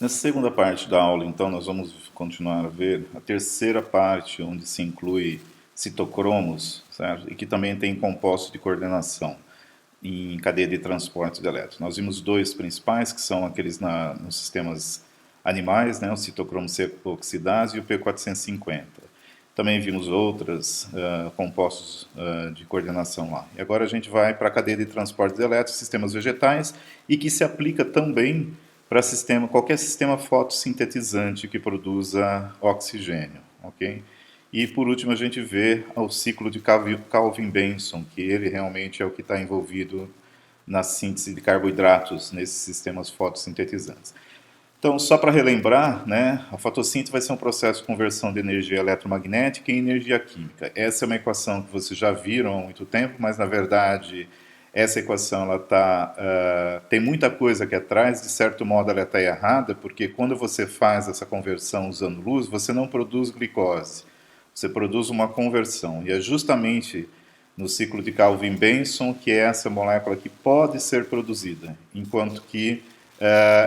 Nessa segunda parte da aula, então, nós vamos continuar a ver a terceira parte, onde se inclui citocromos, certo? E que também tem compostos de coordenação em cadeia de transporte de elétrons. Nós vimos dois principais, que são aqueles nos sistemas animais, né? O citocromo C oxidase e o P450. Também vimos outros compostos de coordenação lá. E agora a gente vai para a cadeia de transporte de elétrons, sistemas vegetais, e que se aplica também para qualquer sistema fotossintetizante que produza oxigênio, ok? E por último a gente vê o ciclo de Calvin-Benson, que ele realmente é o que está envolvido na síntese de carboidratos nesses sistemas fotossintetizantes. Então, só para relembrar, né, a fotossíntese vai ser um processo de conversão de energia eletromagnética em energia química. Essa é uma equação que vocês já viram há muito tempo, mas na verdade essa equação tem muita coisa aqui atrás, de certo modo ela está errada, porque quando você faz essa conversão usando luz, você não produz glicose, você produz uma conversão. E é justamente no ciclo de Calvin-Benson que é essa molécula que pode ser produzida, enquanto que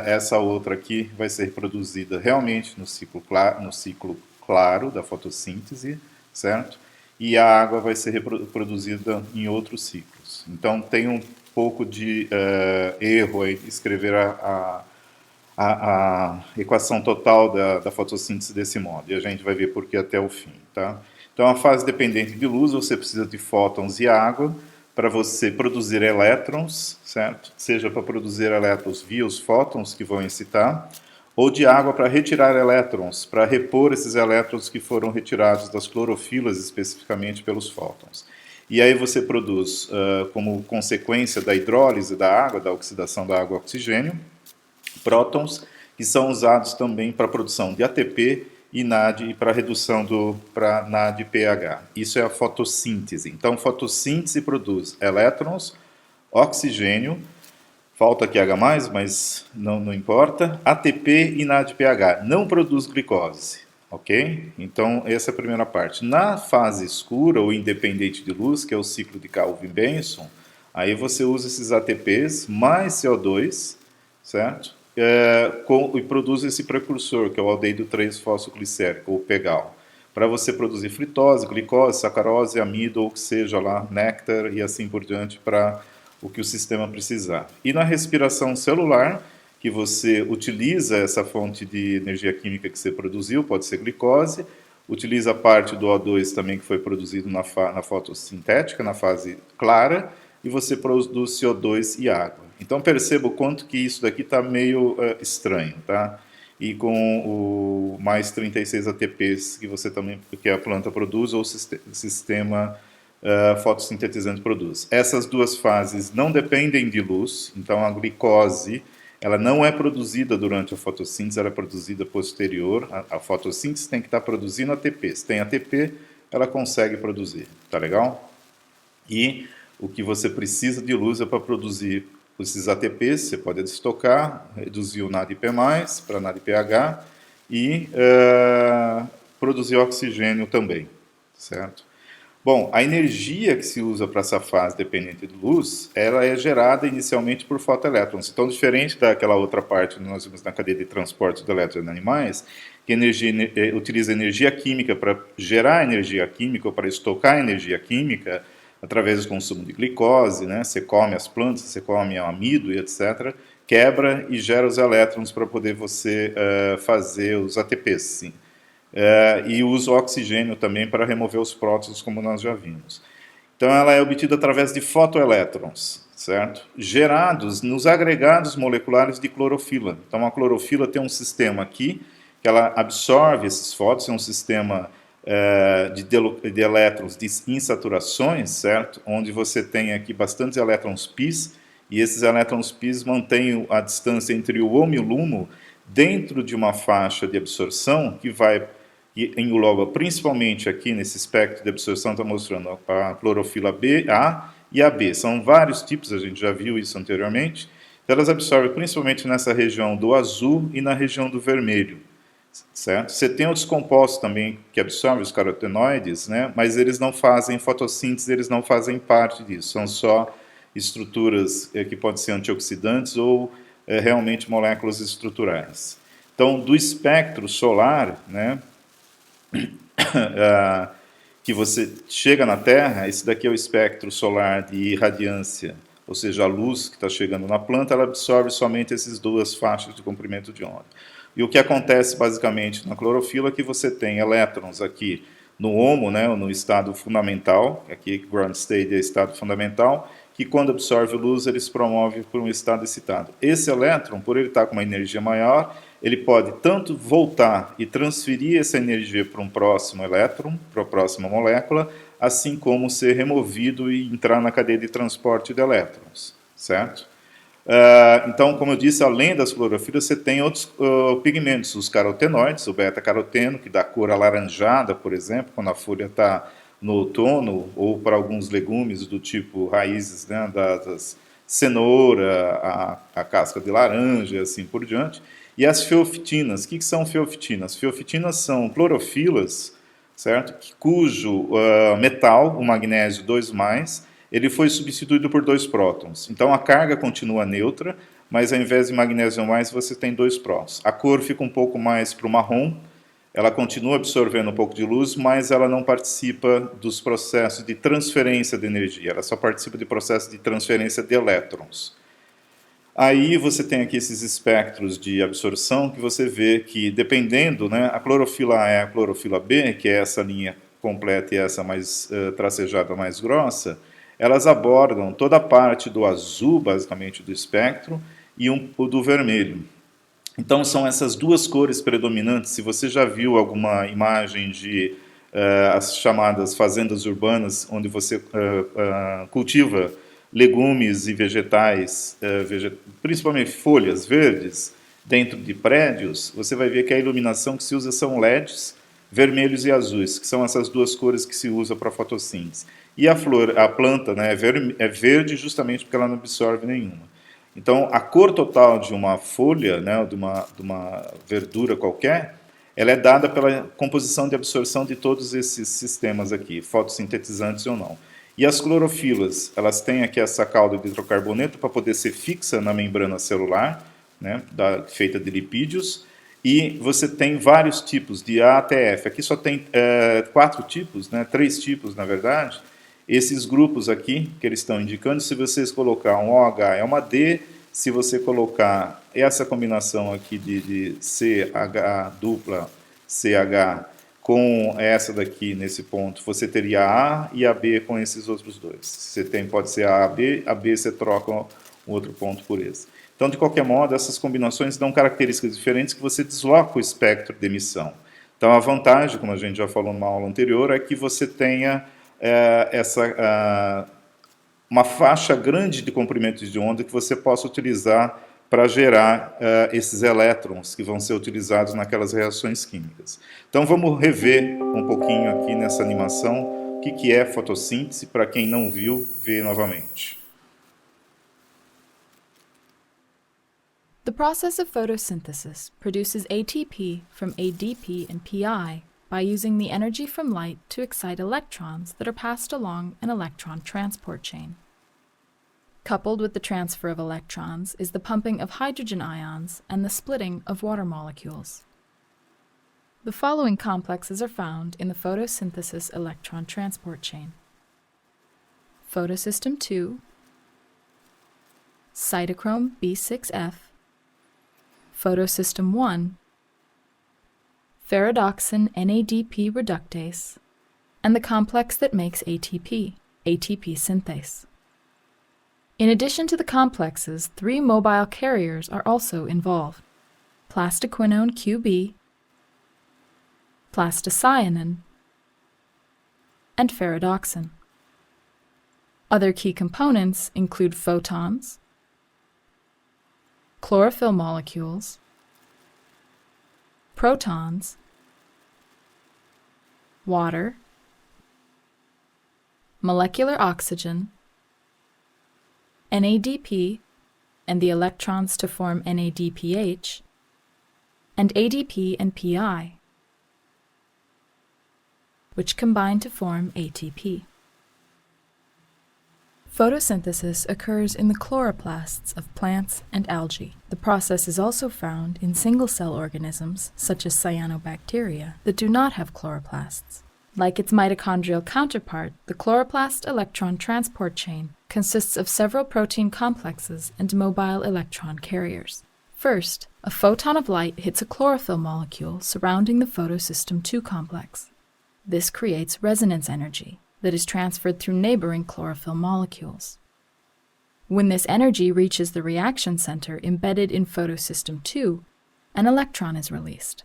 essa outra aqui vai ser produzida realmente no ciclo claro da fotossíntese, certo? E a água vai ser reproduzida em outros ciclos. Então tem um pouco de erro aí de escrever a equação total da fotossíntese desse modo. E a gente vai ver por que até o fim, tá? Então, a fase dependente de luz, você precisa de fótons e água para você produzir elétrons, certo? Seja para produzir elétrons via os fótons que vão excitar, ou de água para retirar elétrons, para repor esses elétrons que foram retirados das clorofilas, especificamente pelos fótons. E aí você produz, como consequência da hidrólise da água, da oxidação da água oxigênio, prótons, que são usados também para a produção de ATP e NAD e para redução para NADPH. Isso é a fotossíntese. Então, fotossíntese produz elétrons, oxigênio, falta aqui H+, mas não importa, ATP e NADPH. Não produz glicose, ok? Então, essa é a primeira parte. Na fase escura ou independente de luz, que é o ciclo de Calvin-Benson, aí você usa esses ATPs mais CO2, certo? E produz esse precursor, que é o aldeído 3-fosfoglicérico, ou PEGAL, para você produzir fritose, glicose, sacarose, amido, ou que seja lá, néctar e assim por diante, para o que o sistema precisar. E na respiração celular, que você utiliza essa fonte de energia química que você produziu, pode ser glicose, utiliza parte do O2 também que foi produzido na fotossintética, na fase clara, e você produz CO2 e água. Então perceba o quanto que isso daqui está meio estranho, tá? E com o mais 36 ATPs que você também, que a planta produz ou o sistema fotossintetizante produz. Essas duas fases não dependem de luz, então a glicose ela não é produzida durante a fotossíntese, ela é produzida posterior. A fotossíntese tem que estar produzindo ATP. Se tem ATP, ela consegue produzir. Tá legal? E o que você precisa de luz é para produzir esses ATPs, você pode destocar, reduzir o NADP+, para NADPH e produzir oxigênio também, certo? Bom, a energia que se usa para essa fase dependente de luz, ela é gerada inicialmente por fotoelétrons. Então, diferente daquela outra parte que nós vimos na cadeia de transporte de elétrons em animais, que utiliza energia química para gerar energia química ou para estocar energia química através do consumo de glicose, né? Você come as plantas, você come o amido e etc., quebra e gera os elétrons para poder você fazer os ATPs, sim. E usa o oxigênio também para remover os prótons, como nós já vimos. Então, ela é obtida através de fotoelétrons, certo? Gerados nos agregados moleculares de clorofila. Então, a clorofila tem um sistema aqui, que ela absorve esses fótons, é um sistema de elétrons de insaturações, certo? Onde você tem aqui bastantes elétrons πs, e esses elétrons πs mantêm a distância entre o ômio e o LUMO dentro de uma faixa de absorção que vai e engloba principalmente aqui nesse espectro de absorção, está mostrando a clorofila B, A e a B. São vários tipos, a gente já viu isso anteriormente. Elas absorvem principalmente nessa região do azul e na região do vermelho, certo? Você tem outros compostos também que absorvem os carotenoides, né? Mas eles não fazem fotossíntese, eles não fazem parte disso. São só estruturas que podem ser antioxidantes ou realmente moléculas estruturais. Então, do espectro solar, né, que você chega na Terra, esse daqui é o espectro solar de irradiância, ou seja, a luz que está chegando na planta, ela absorve somente essas duas faixas de comprimento de onda. E o que acontece basicamente na clorofila é que você tem elétrons aqui no HOMO, né, no estado fundamental, aqui ground state é estado fundamental, que quando absorve luz ele se promove por um estado excitado. Esse elétron, por ele estar com uma energia maior, ele pode tanto voltar e transferir essa energia para um próximo elétron, para a próxima molécula, assim como ser removido e entrar na cadeia de transporte de elétrons, certo? Então, como eu disse, além das clorofilas, você tem outros pigmentos, os carotenoides, o beta-caroteno, que dá cor alaranjada, por exemplo, quando a folha está no outono, ou para alguns legumes do tipo raízes, né, das cenoura, a casca de laranja e assim por diante. E as feofitinas. O que são feofitinas? Feofitinas são clorofilas, certo? Cujo metal, o magnésio 2+, ele foi substituído por 2 prótons. Então a carga continua neutra, mas ao invés de magnésio mais, você tem 2 prótons. A cor fica um pouco mais para o marrom, ela continua absorvendo um pouco de luz, mas ela não participa dos processos de transferência de energia, ela só participa de processos de transferência de elétrons. Aí você tem aqui esses espectros de absorção que você vê que, dependendo, né, a clorofila A é a clorofila B, que é essa linha completa e essa mais tracejada mais grossa, elas abordam toda a parte do azul, basicamente, do espectro, e do vermelho. Então são essas duas cores predominantes. Se você já viu alguma imagem de as chamadas fazendas urbanas, onde você cultiva legumes e vegetais, principalmente folhas verdes, dentro de prédios, você vai ver que a iluminação que se usa são LEDs vermelhos e azuis, que são essas duas cores que se usa para fotossíntese. E a planta, né, é verde justamente porque ela não absorve nenhuma. Então, a cor total de uma folha, né, de uma verdura qualquer, ela é dada pela composição de absorção de todos esses sistemas aqui, fotossintetizantes ou não. E as clorofilas, elas têm aqui essa cauda de hidrocarboneto para poder ser fixa na membrana celular, né, feita de lipídios, e você tem vários tipos de A até F. Aqui só tem 4 tipos, né, 3 tipos na verdade. Esses grupos aqui que eles estão indicando, se vocês colocar um OH é uma D, se você colocar essa combinação aqui de CH dupla CH com essa daqui nesse ponto, você teria a A e a B com esses outros dois. Você tem, pode ser a B você troca um outro ponto por esse. Então, de qualquer modo, essas combinações dão características diferentes que você desloca o espectro de emissão. Então, a vantagem, como a gente já falou numa aula anterior, é que você tenha uma faixa grande de comprimentos de onda que você possa utilizar para gerar esses elétrons que vão ser utilizados naquelas reações químicas. Então vamos rever um pouquinho aqui nessa animação o que é fotossíntese, para quem não viu, ver novamente. The process of photosynthesis produces ATP from ADP and PI by using the energy from light to excite electrons that are passed along an electron transport chain. Coupled with the transfer of electrons is the pumping of hydrogen ions and the splitting of water molecules. The following complexes are found in the photosynthesis electron transport chain: photosystem II, cytochrome B6F, photosystem I, ferredoxin NADP reductase, and the complex that makes ATP, ATP synthase. In addition to the complexes, 3 mobile carriers are also involved: plastoquinone QB, plastocyanin, and ferredoxin. Other key components include photons, chlorophyll molecules, protons, water, molecular oxygen, NADP, and the electrons to form NADPH, and ADP and PI, which combine to form ATP. Photosynthesis occurs in the chloroplasts of plants and algae. The process is also found in single-cell organisms, such as cyanobacteria, that do not have chloroplasts. Like its mitochondrial counterpart, the chloroplast electron transport chain consists of several protein complexes and mobile electron carriers. First, a photon of light hits a chlorophyll molecule surrounding the photosystem II complex. This creates resonance energy that is transferred through neighboring chlorophyll molecules. When this energy reaches the reaction center embedded in photosystem II, an electron is released.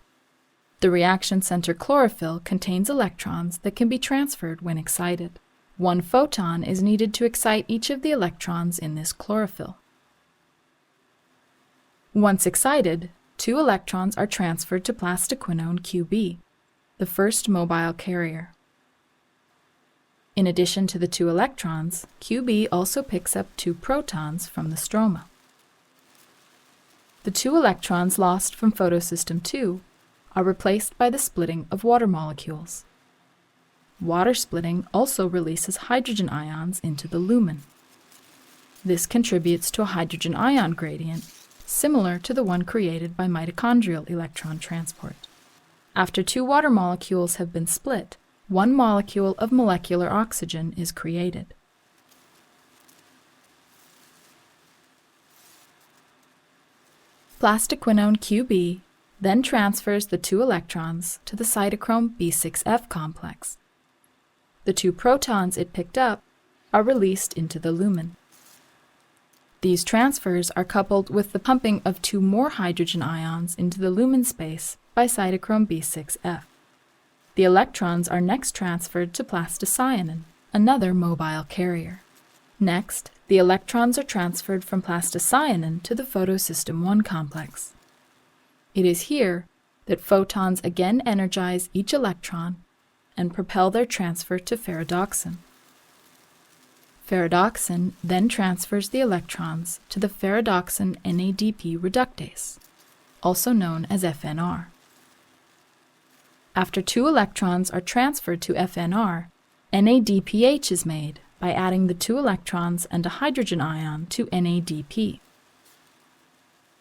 The reaction center chlorophyll contains electrons that can be transferred when excited. One photon is needed to excite each of the electrons in this chlorophyll. Once excited, 2 electrons are transferred to plastoquinone QB, the first mobile carrier. In addition to the 2 electrons, QB also picks up 2 protons from the stroma. The 2 electrons lost from photosystem II are replaced by the splitting of water molecules. Water splitting also releases hydrogen ions into the lumen. This contributes to a hydrogen ion gradient, similar to the one created by mitochondrial electron transport. After 2 water molecules have been split, 1 molecule of molecular oxygen is created. Plastoquinone QB then transfers the 2 electrons to the cytochrome B6F complex. The 2 protons it picked up are released into the lumen. These transfers are coupled with the pumping of 2 more hydrogen ions into the lumen space by cytochrome B6F. The electrons are next transferred to plastocyanin, another mobile carrier. Next, the electrons are transferred from plastocyanin to the photosystem I complex. It is here that photons again energize each electron and propel their transfer to ferredoxin. Ferredoxin then transfers the electrons to the ferredoxin NADP reductase, also known as FNR. After 2 electrons are transferred to FNR, NADPH is made by adding the 2 electrons and a hydrogen ion to NADP.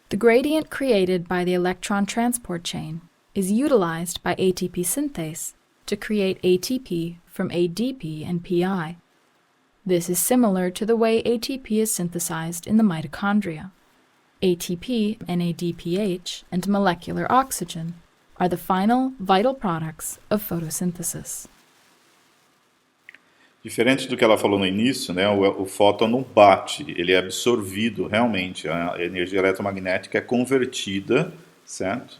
The gradient created by the electron transport chain is utilized by ATP synthase to create ATP from ADP and PI. This is similar to the way ATP is synthesized in the mitochondria. ATP, NADPH, and molecular oxygen are the final vital products of photosynthesis. Diferente do que ela falou no início, né, o fóton não bate, ele é absorvido realmente. A energia eletromagnética é convertida, certo?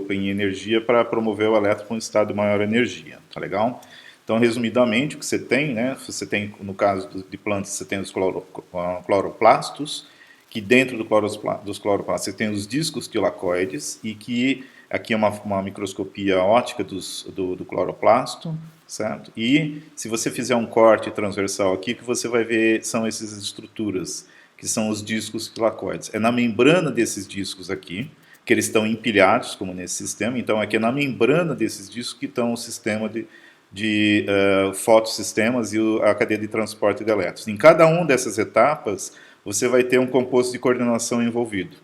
Em energia para promover o elétron para um estado de maior energia, tá legal? Então, resumidamente, o que você tem, né, você tem, no caso de plantas, você tem os cloroplastos, que dentro dos cloroplastos você tem os discos tilacoides, e que aqui é uma microscopia óptica do cloroplasto, certo? E se você fizer um corte transversal aqui, o que você vai ver são essas estruturas, que são os discos tilacoides. É na membrana desses discos aqui, que eles estão empilhados, como nesse sistema. Então, aqui é na membrana desses discos que estão o sistema de fotossistemas e a cadeia de transporte de elétrons. Em cada uma dessas etapas, você vai ter um composto de coordenação envolvido.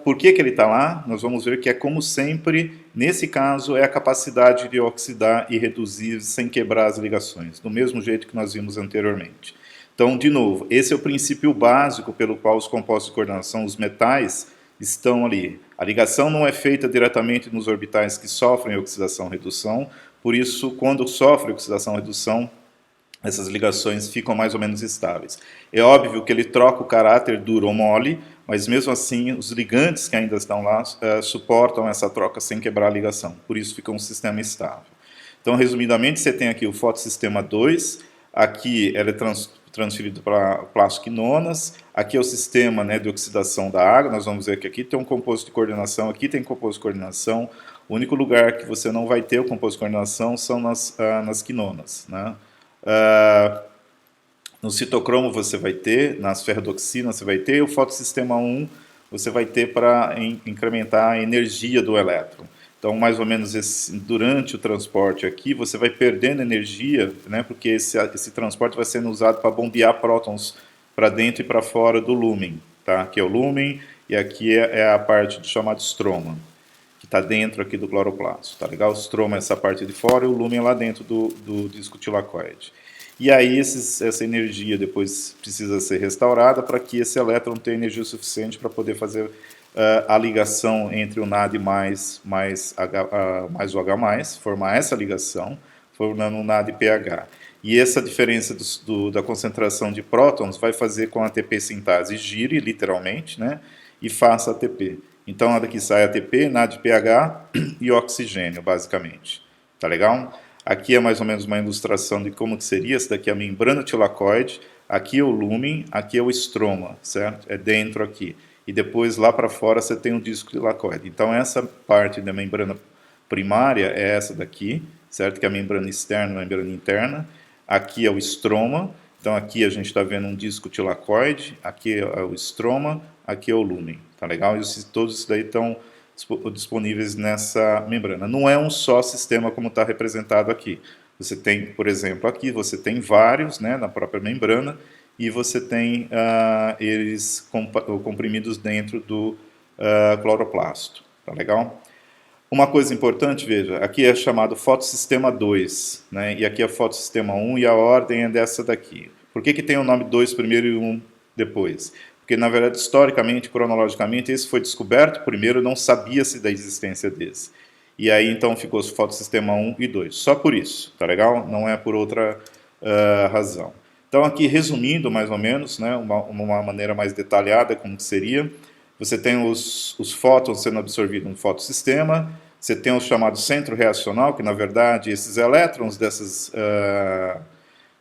Por que ele está lá? Nós vamos ver que é como sempre, nesse caso, é a capacidade de oxidar e reduzir sem quebrar as ligações, do mesmo jeito que nós vimos anteriormente. Então, de novo, esse é o princípio básico pelo qual os compostos de coordenação, os metais, estão ali. A ligação não é feita diretamente nos orbitais que sofrem oxidação-redução, por isso, quando sofre oxidação-redução, essas ligações ficam mais ou menos estáveis. É óbvio que ele troca o caráter duro ou mole, mas mesmo assim os ligantes que ainda estão lá suportam essa troca sem quebrar a ligação, por isso fica um sistema estável. Então, resumidamente, você tem aqui o fotossistema 2, aqui ele é transferido para plastoquinonas, aqui é o sistema, né, de oxidação da água, nós vamos ver que aqui tem um composto de coordenação, aqui tem composto de coordenação, o único lugar que você não vai ter o composto de coordenação são nas quinonas, né? No citocromo você vai ter, nas ferredoxinas você vai ter, e o fotossistema 1 você vai ter para incrementar a energia do elétron. Então, mais ou menos durante o transporte aqui, você vai perdendo energia, né, porque esse transporte vai sendo usado para bombear prótons para dentro e para fora do lúmen. Tá? Aqui é o lúmen e aqui é a parte do chamado estroma, que está dentro aqui do cloroplasto. Tá legal? O estroma é essa parte de fora e o lúmen é lá dentro do disco tilacoide. E aí essa energia depois precisa ser restaurada para que esse elétron tenha energia suficiente para poder fazer a ligação entre o NAD mais o H+, formar essa ligação, formando um NAD-PH. E essa diferença da concentração de prótons vai fazer com a ATP sintase gire, literalmente, né, e faça ATP. Então, daqui sai ATP, NAD-PH e oxigênio, basicamente. Tá legal? Aqui é mais ou menos uma ilustração de como que seria. Essa daqui é a membrana tilacoide, aqui é o lúmen, aqui é o estroma, certo? É dentro aqui. E depois lá para fora você tem o disco tilacoide. Então essa parte da membrana primária é essa daqui, certo? Que é a membrana externa e a membrana interna. Aqui é o estroma, então aqui a gente está vendo um disco tilacoide, aqui é o estroma, aqui é o lúmen, tá legal? E todos isso daí estão disponíveis nessa membrana. Não é um só sistema como está representado aqui. Você tem, por exemplo, aqui você tem vários, né, na própria membrana, e você tem eles comprimidos dentro do cloroplasto. Tá legal? Uma coisa importante, veja, aqui é chamado fotossistema 2, né? E aqui é fotossistema 1 e a ordem é dessa daqui. Por que tem o nome 2 primeiro e 1 depois? Porque, na verdade, historicamente, cronologicamente, esse foi descoberto primeiro, não sabia-se da existência desse. E aí, então, ficou o fotossistema 1 e 2. Só por isso, tá legal? Não é por outra razão. Então, aqui, resumindo, mais ou menos, né, uma maneira mais detalhada, como que seria, você tem os fótons sendo absorvidos no fotossistema, você tem o chamado centro reacional, que, na verdade, esses elétrons dessas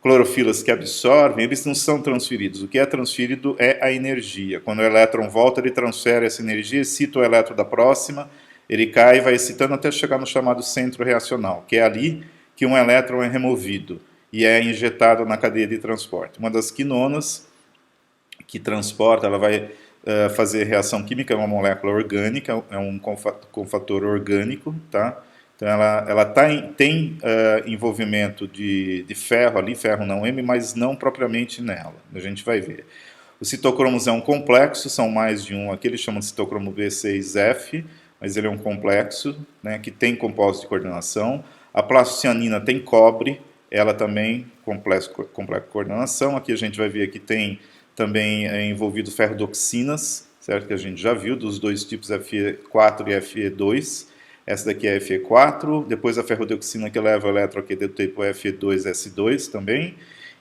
clorofilas que absorvem, eles não são transferidos. O que é transferido é a energia. Quando o elétron volta, ele transfere essa energia, excita o elétron da próxima, ele cai e vai excitando até chegar no chamado centro reacional, que é ali que um elétron é removido e é injetado na cadeia de transporte. Uma das quinonas que transporta, ela vai fazer reação química, é uma molécula orgânica, é um cofator orgânico, tá? Então ela tem envolvimento de ferro ali, ferro não M, mas não propriamente nela, a gente vai ver. Os citocromos é um complexo, são mais de um, aqui eles chamam de citocromo B6F, mas ele é um complexo, né, que tem compostos de coordenação. A plastocianina tem cobre, ela também complexo de coordenação. Aqui a gente vai ver que tem também envolvido ferrodoxinas, certo? Que a gente já viu, dos dois tipos Fe4 e Fe2. Essa daqui é Fe4, depois a ferrodoxina que leva o elétron aqui do tipo Fe2S2 também.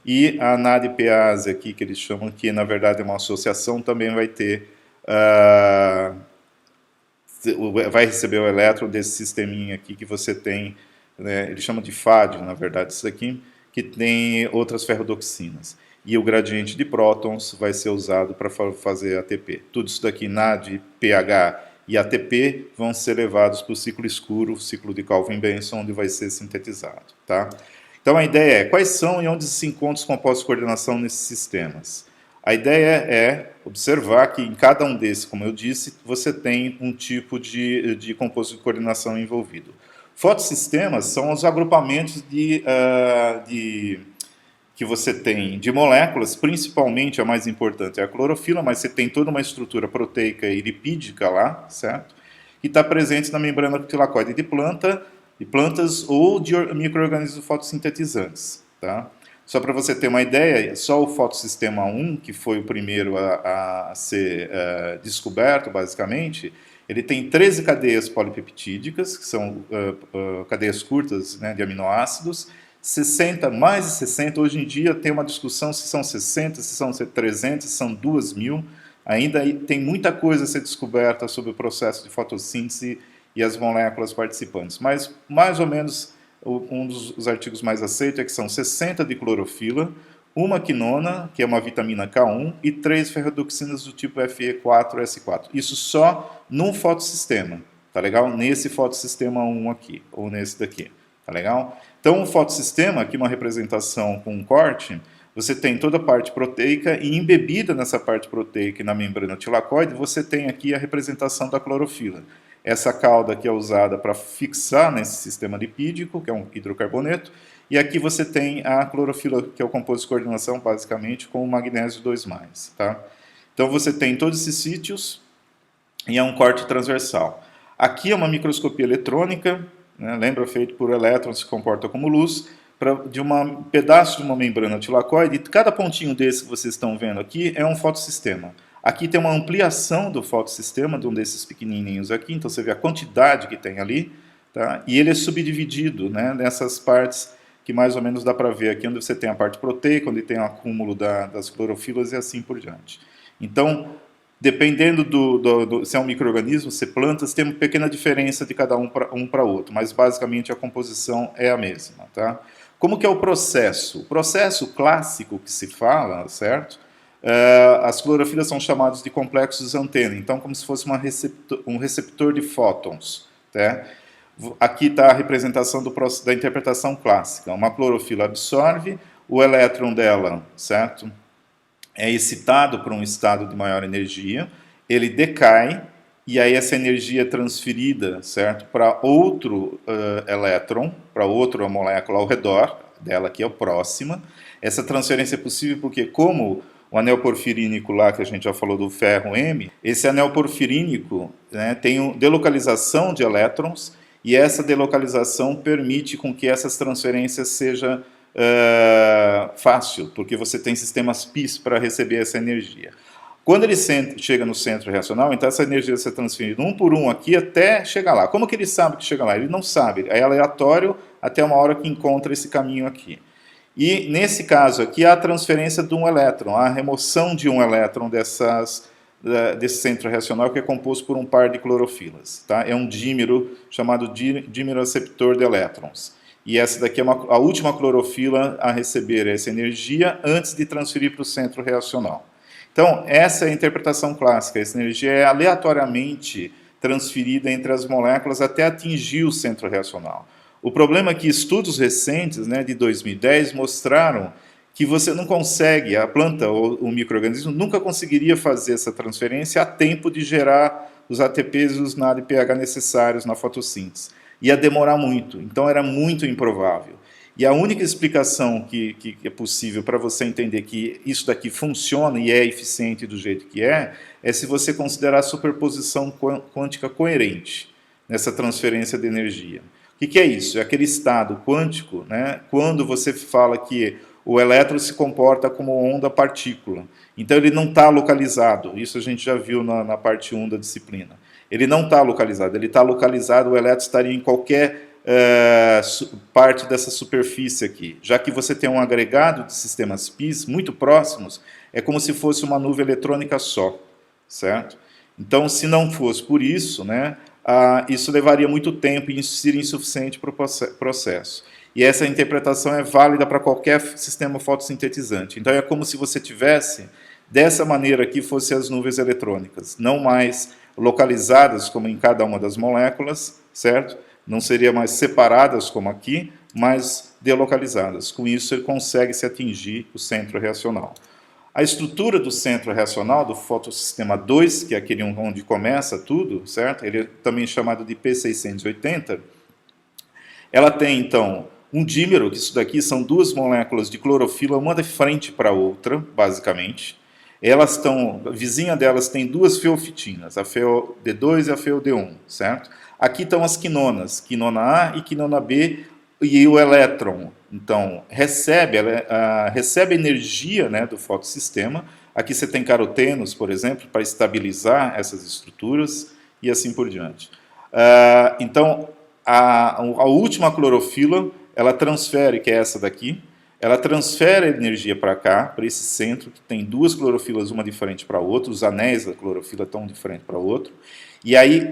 E a NAD-Pase aqui, que eles chamam que na verdade é uma associação, também vai ter... vai receber o elétron desse sisteminha aqui que você tem, né, eles chamam de FAD, na verdade, isso aqui, que tem outras ferrodoxinas. E o gradiente de prótons vai ser usado para fazer ATP. Tudo isso daqui, NAD, pH e ATP, vão ser levados para o ciclo escuro, o ciclo de Calvin-Benson, onde vai ser sintetizado. Tá? Então a ideia é, quais são e onde se encontram os compostos de coordenação nesses sistemas? A ideia é observar que em cada um desses, como eu disse, você tem um tipo de composto de coordenação envolvido. Fotossistemas são os agrupamentos que você tem de moléculas, principalmente a mais importante é a clorofila, mas você tem toda uma estrutura proteica e lipídica lá, certo? Que está presente na membrana tilacoide de plantas ou de micro-organismos fotossintetizantes, tá? Só para você ter uma ideia, só o fotossistema 1, que foi o primeiro a ser descoberto, basicamente, ele tem 13 cadeias polipeptídicas, que são cadeias curtas, né, de aminoácidos, 60, mais de 60, hoje em dia tem uma discussão se são 60, se são 300, se são 2.000, ainda tem muita coisa a ser descoberta sobre o processo de fotossíntese e as moléculas participantes, mas mais ou menos um dos artigos mais aceitos é que são 60 de clorofila, uma quinona, que é uma vitamina K1, e 3 ferrodoxinas do tipo Fe4S4. Isso só num fotossistema, tá legal? Nesse fotossistema 1 aqui, ou nesse daqui, tá legal? Então, o fotossistema, aqui uma representação com um corte, você tem toda a parte proteica e embebida nessa parte proteica e na membrana tilacoide, você tem aqui a representação da clorofila. essa cauda que é usada para fixar nesse sistema lipídico, que é um hidrocarboneto, e aqui você tem a clorofila, que é o composto de coordenação, basicamente, com o magnésio 2+. Tá? Então você tem todos esses sítios e é um corte transversal. Aqui é uma microscopia eletrônica, né, lembra, feito por elétrons que se comporta como luz, de um pedaço de uma membrana tilacoide. Cada pontinho desse que vocês estão vendo aqui é um fotossistema. Aqui tem uma ampliação do fotossistema, de um desses pequenininhos aqui, então você vê a quantidade que tem ali, tá? E ele é subdividido, né, nessas partes que mais ou menos dá para ver aqui, onde você tem a parte proteica, onde tem o acúmulo das clorofilas e assim por diante. Então, dependendo se é um micro-organismo, se plantas, tem uma pequena diferença de cada um para outro, mas basicamente a composição é a mesma. Tá? Como que é o processo? O processo clássico que se fala, certo? As clorofilas são chamadas de complexos antena, então como se fosse um receptor de fótons. Tá? Aqui está a representação da interpretação clássica. Uma clorofila absorve, o elétron dela, certo? É excitado para um estado de maior energia, ele decai, e aí essa energia é transferida, certo, para outro elétron, para outra molécula ao redor dela, que é a próxima. Essa transferência é possível porque, como o anel porfirínico lá, que a gente já falou do ferro M, esse anel porfirínico, né, tem delocalização de elétrons, e essa delocalização permite com que essas transferências sejam fácil, porque você tem sistemas PIS para receber essa energia. Quando ele chega no centro reacional, então essa energia vai ser transferida um por um aqui até chegar lá. Como que ele sabe que chega lá? Ele não sabe, é aleatório até uma hora que encontra esse caminho aqui. E nesse caso aqui há a transferência de um elétron, a remoção de um elétron desse centro reacional, que é composto por um par de clorofilas. Tá? É um dímero chamado dímero aceptor de elétrons. E essa daqui é a última clorofila a receber essa energia antes de transferir para o centro reacional. Então, essa é a interpretação clássica. Essa energia é aleatoriamente transferida entre as moléculas até atingir o centro reacional. O problema é que estudos recentes, né, de 2010, mostraram que você não consegue, a planta ou o micro-organismo nunca conseguiria fazer essa transferência a tempo de gerar os ATPs e os NADPH necessários na fotossíntese. Ia demorar muito, então era muito improvável. E a única explicação que é possível para você entender que isso daqui funciona e é eficiente do jeito que é se você considerar a superposição quântica coerente nessa transferência de energia. O que é isso? É aquele estado quântico, né, quando você fala que o elétron se comporta como onda-partícula. Então ele não está localizado, isso a gente já viu na parte 1 da disciplina. Ele não está localizado, ele está localizado, o elétron estaria em qualquer parte dessa superfície aqui. Já que você tem um agregado de sistemas PIS muito próximos, é como se fosse uma nuvem eletrônica só, certo? Então, se não fosse por isso, né, isso levaria muito tempo e isso seria insuficiente para o processo. E essa interpretação é válida para qualquer sistema fotossintetizante. Então, é como se você tivesse, dessa maneira aqui, fossem as nuvens eletrônicas, não mais localizadas como em cada uma das moléculas, certo? Não seria mais separadas como aqui, mas delocalizadas. Com isso, ele consegue se atingir o centro reacional. A estrutura do centro reacional, do fotossistema 2, que é aquele onde começa tudo, certo? Ele é também chamado de P680. Ela tem, então, um dímero, que isso daqui são duas moléculas de clorofila, uma de frente para a outra, basicamente. Elas estão, a vizinha delas tem duas feofitinas, a FeOD2 e a FeOD1, certo? Aqui estão as quinonas, quinona A e quinona B, e o elétron, então, recebe energia, né, do fotossistema. Aqui você tem carotenos, por exemplo, para estabilizar essas estruturas, e assim por diante. Então, a última clorofila, ela transfere, que é essa daqui, ela transfere a energia para cá, para esse centro, que tem duas clorofilas, uma de frente para a outra, os anéis da clorofila estão de frente para o outro, e aí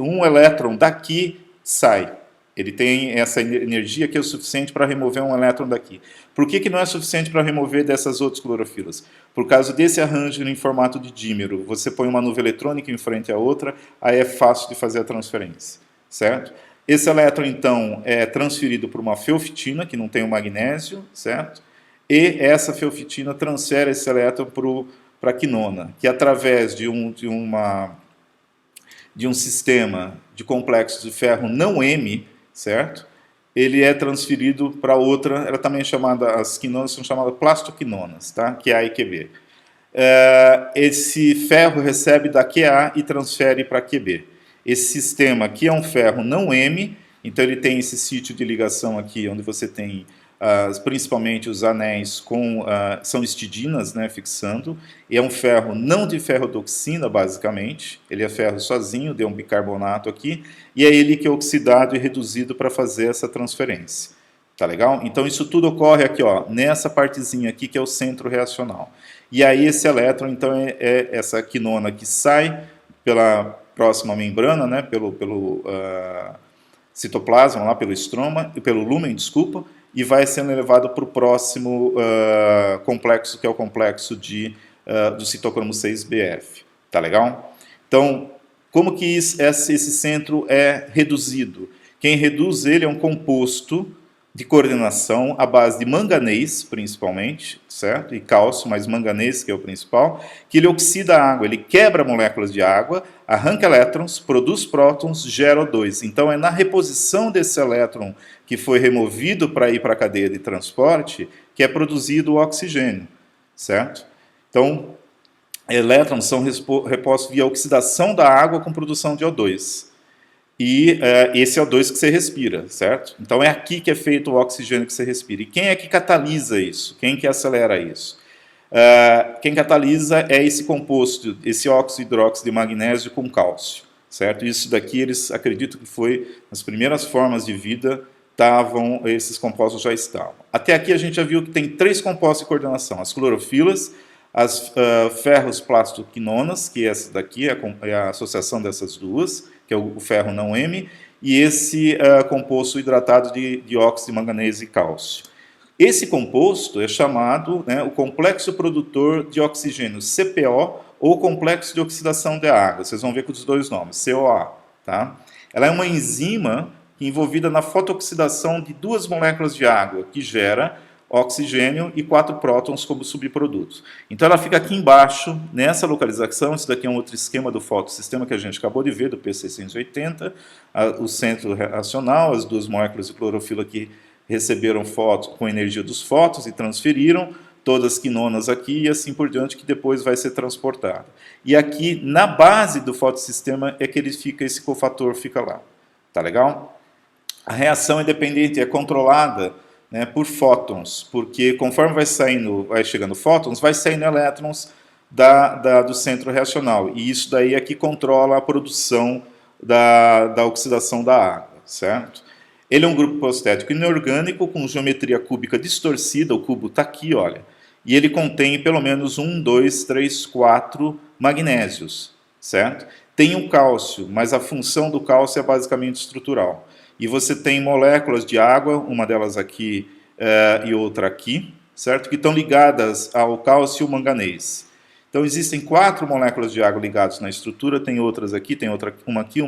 um elétron daqui sai. Ele tem essa energia que é o suficiente para remover um elétron daqui. Por que não é suficiente para remover dessas outras clorofilas? Por causa desse arranjo em formato de dímero. Você põe uma nuvem eletrônica em frente à outra, aí é fácil de fazer a transferência, certo? Esse elétron, então, é transferido por uma feofitina, que não tem o magnésio, certo? E essa feofitina transfere esse elétron para a quinona, que através de uma de um sistema de complexo de ferro não M, certo? Ele é transferido para outra, ela também é chamada, as quinonas são chamadas plastoquinonas, tá? QA e QB. Esse ferro recebe da QA e transfere para QB. Esse sistema aqui é um ferro não M, então ele tem esse sítio de ligação aqui, onde você tem principalmente os anéis são histidinas, né, fixando, e é um ferro não de ferrodoxina, basicamente, ele é ferro sozinho, deu um bicarbonato aqui, e é ele que é oxidado e reduzido para fazer essa transferência. Tá legal? Então isso tudo ocorre aqui, ó, nessa partezinha aqui que é o centro reacional. E aí esse elétron, então, é essa quinona que sai pela próxima membrana, né, pelo citoplasma, lá pelo estroma, pelo lúmen, desculpa, e vai sendo levado para o próximo complexo, que é o complexo do citocromo 6BF. Tá legal? Então, como que esse centro é reduzido? Quem reduz ele é um composto de coordenação à base de manganês, principalmente, certo? E cálcio, mas manganês que é o principal, que ele oxida a água, ele quebra moléculas de água, arranca elétrons, produz prótons, gera O2. Então é na reposição desse elétron que foi removido para ir para a cadeia de transporte que é produzido o oxigênio, certo? Então, elétrons são repostos via oxidação da água com produção de O2. E esse é o O2 que você respira, certo? Então é aqui que é feito o oxigênio que você respira. E quem é que catalisa isso? Quem que acelera isso? Quem catalisa é esse composto, esse óxido hidróxido de magnésio com cálcio, certo? Isso daqui eles acreditam que foi nas primeiras formas de vida, esses compostos já estavam. Até aqui a gente já viu que tem 3 compostos de coordenação: as clorofilas, as ferros plastoquinonas, que essa daqui é a associação dessas duas, que é o ferro não M, e esse composto hidratado de dióxido de manganês e cálcio. Esse composto é chamado, né, o complexo produtor de oxigênio, CPO, ou complexo de oxidação de água. Vocês vão ver com os dois nomes, COA. Tá? Ela é uma enzima envolvida na fotooxidação de 2 moléculas de água, que gera oxigênio e 4 prótons como subprodutos. Então ela fica aqui embaixo, nessa localização. Isso daqui é um outro esquema do fotossistema que a gente acabou de ver, do P680, o centro reacional, as 2 moléculas de clorofila que receberam fótons com energia dos fótons e transferiram, todas quinonas aqui e assim por diante, que depois vai ser transportada. E aqui, na base do fotossistema, é que esse cofator fica lá. Tá legal? A reação é dependente, é controlada, né, por fótons, porque conforme vai chegando fótons, vai saindo elétrons do centro reacional, e isso daí é que controla a produção da oxidação da água, certo? Ele é um grupo prostético inorgânico com geometria cúbica distorcida, o cubo está aqui, olha, e ele contém pelo menos 1, 2, 3, 4 magnésios, certo? Tem um cálcio, mas a função do cálcio é basicamente estrutural. E você tem moléculas de água, uma delas aqui e outra aqui, certo? Que estão ligadas ao cálcio e ao manganês. Então existem 4 moléculas de água ligadas na estrutura, tem outras aqui, tem outra, uma aqui,